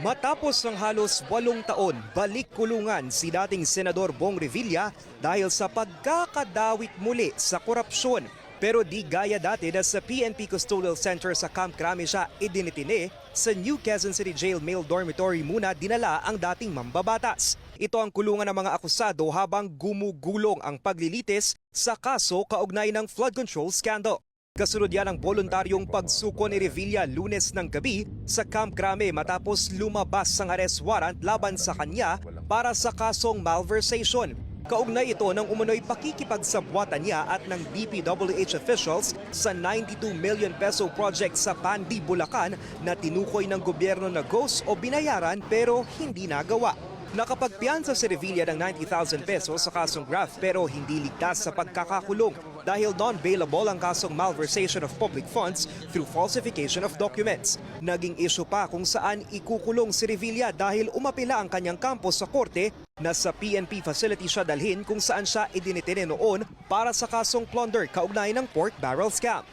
Matapos ng halos 8 taon, balik kulungan si dating Senador Bong Revilla dahil sa pagkakadawit muli sa korupsyon. Pero di gaya dati na sa PNP Custodial Center sa Camp Crame siya idinitine, sa New Quezon City Jail Male Dormitory muna dinala ang dating mambabatas. Ito ang kulungan ng mga akusado habang gumugulong ang paglilitis sa kaso kaugnay ng flood control scandal. Kasunod yan ang voluntaryong pagsuko ni Revilla Lunes ng gabi sa Camp Crame matapos lumabas ang arrest warrant laban sa kanya para sa kasong malversation. Kaugnay ito ng umano'y pakikipagsabwatan niya at ng DPWH officials sa 92 million peso project sa Pandi, Bulacan na tinukoy ng gobyerno na ghost o binayaran pero hindi nagawa. Nakapagpiyansa si Revilla ng 90,000 pesos sa kasong graft pero hindi ligtas sa pagkakakulong dahil non-bailable ang kasong malversation of public funds through falsification of documents. Naging issue pa kung saan ikukulong si Revilla dahil umapila ang kanyang kampo sa korte na sa PNP facility siya dalhin kung saan siya idinitine noon para sa kasong plunder kaugnay ng pork barrel scam.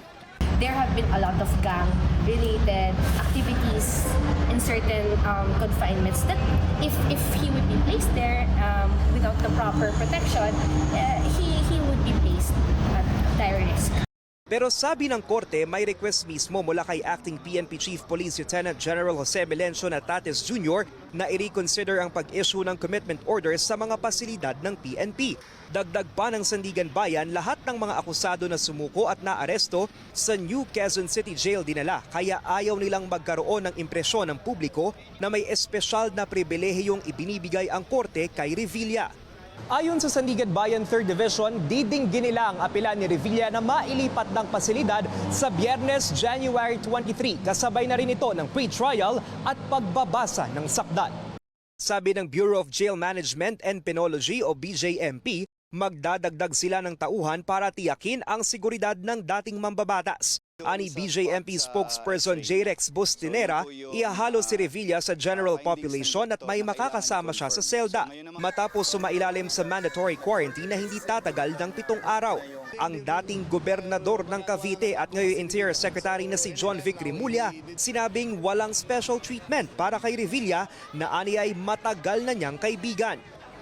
There have been a lot of gang-related activities in certain confinements that if he would be placed there without the proper protection, he would be placed at dire risk. Pero sabi ng korte, may request mismo mula kay Acting PNP Chief Police Lieutenant General Jose Melencio Natates Jr. na i-reconsider ang pag-issue ng commitment orders sa mga pasilidad ng PNP. Dagdag pa ng Sandigan Bayan, lahat ng mga akusado na sumuko at naaresto sa New Quezon City Jail dinala kaya ayaw nilang magkaroon ng impresyon ng publiko na may espesyal na pribilehiyong ibinibigay ang korte kay Revilla. Ayon sa Sandigan Bayan 3rd Division, didinggin nila ang apela ni Revilla na mailipat ng pasilidad sa Biyernes, January 23. Kasabay na rin ito ng pre-trial at pagbabasa ng sakdal. Sabi ng Bureau of Jail Management and Penology o BJMP, magdadagdag sila ng tauhan para tiyakin ang seguridad ng dating mambabatas. Ani BJMP spokesperson J-Rex Bustinera, ihahalo si Revilla sa general population at may makakasama siya sa selda matapos sumailalim sa mandatory quarantine na hindi tatagal ng 7 araw. Ang dating gobernador ng Cavite at ngayon Interior Secretary na si John Vic Rimulya sinabing walang special treatment para kay Revilla na ani ay matagal na niyang kaibigan.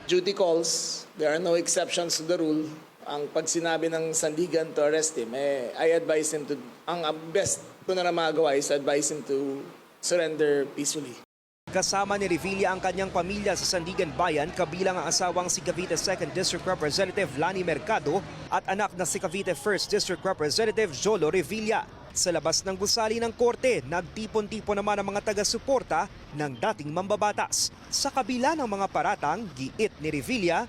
Duty calls, there are no exceptions to the rule. Ang pag sinabi ng Sandigan to arrest him, I advise him to, ang best ko na magawa is advise him to surrender peacefully. Kasama ni Revilla ang kanyang pamilya sa Sandigan Bayan, kabilang ang asawang si Cavite 2nd District Representative Lani Mercado at anak na si Cavite 1st District Representative Jolo Revilla. Sa labas ng gusali ng korte, nagtipon-tipon naman ang mga taga-suporta ng dating mambabatas. Sa kabila ng mga paratang, giit ni Revilla,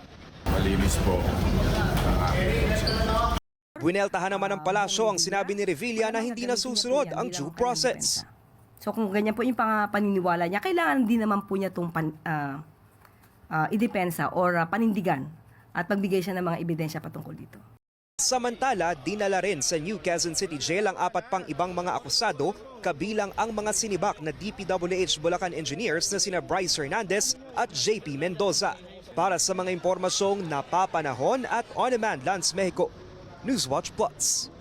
malinis po. Buineltahan naman ng palasyo ang sinabi ni Revilla na hindi nasusunod ang due process. So kung ganyan po yung paniniwala niya, kailangan din naman po niya itong idepensa or panindigan at pagbigay siya ng mga ebidensya patungkol dito. Samantala, dinala rin sa New Quezon City Jail ang 4 pang ibang mga akusado, kabilang ang mga sinibak na DPWH Bulacan engineers na sina Bryce Hernandez at JP Mendoza. Para sa mga impormasyong napapanahon at on-demand Lance Mexico, Newswatch Plus.